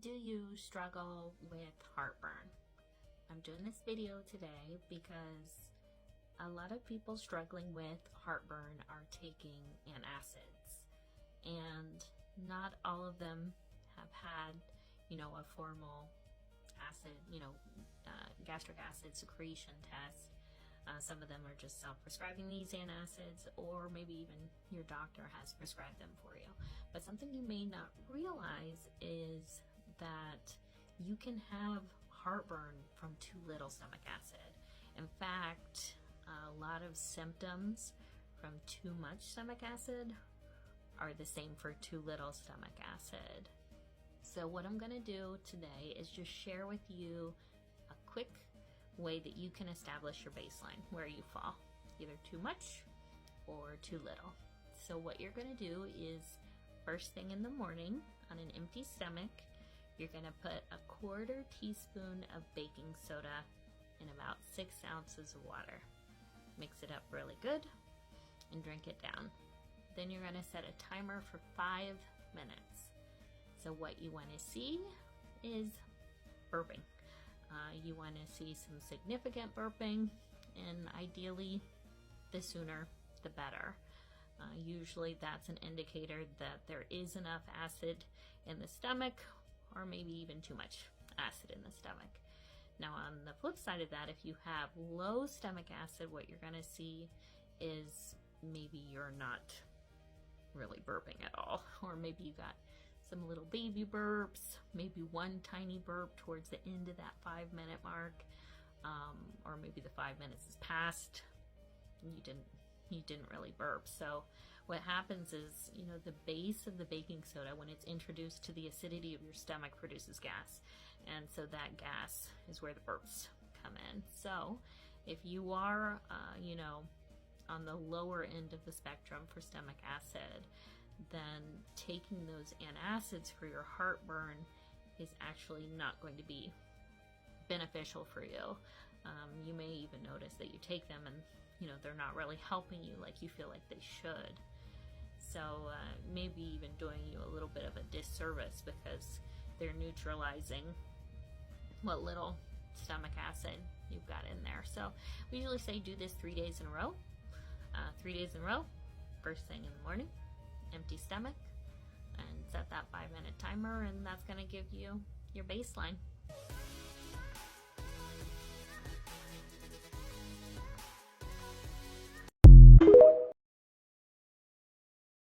Do you struggle with heartburn? I'm doing this video today because a lot of people struggling with heartburn are taking antacids, and not all of them have had, a formal acid, gastric acid secretion test. Some of them are just self-prescribing these antacids, or maybe even your doctor has prescribed them for you. But something you may not realize is that you can have heartburn from too little stomach acid. In fact, a lot of symptoms from too much stomach acid are the same for too little stomach acid. So what I'm going to do today is just share with you a quick way that you can establish your baseline, where you fall, either too much or too little. So what you're going to do is, first thing in the morning, on an empty stomach, you're going to put a 1/4 teaspoon of baking soda in about 6 ounces of water. Mix it up really good and drink it down. Then you're going to set a timer for 5 minutes. So what you want to see is burping. You want to see some significant burping, and ideally the sooner the better. Usually that's an indicator that there is enough acid in the stomach, or maybe even too much acid in the stomach. Now on the flip side of that, if you have low stomach acid, what you're going to see is maybe you're not really burping at all, or maybe you got some little baby burps, maybe one tiny burp towards the end of that 5-minute mark, or maybe the 5 minutes is past, and you didn't really burp. So what happens is, the base of the baking soda, when it's introduced to the acidity of your stomach, produces gas, and so that gas is where the burps come in. So if you are on the lower end of the spectrum for stomach acid, then taking those antacids for your heartburn is actually not going to be beneficial for you. You may even notice that you take them and they're not really helping you like you feel like they should. So maybe even doing you a little bit of a disservice, because they're neutralizing what little stomach acid you've got in there. So we usually say do this 3 days in a row. 3 days in a row, first thing in the morning, empty stomach, and set that 5-minute timer, and that's going to give you your baseline.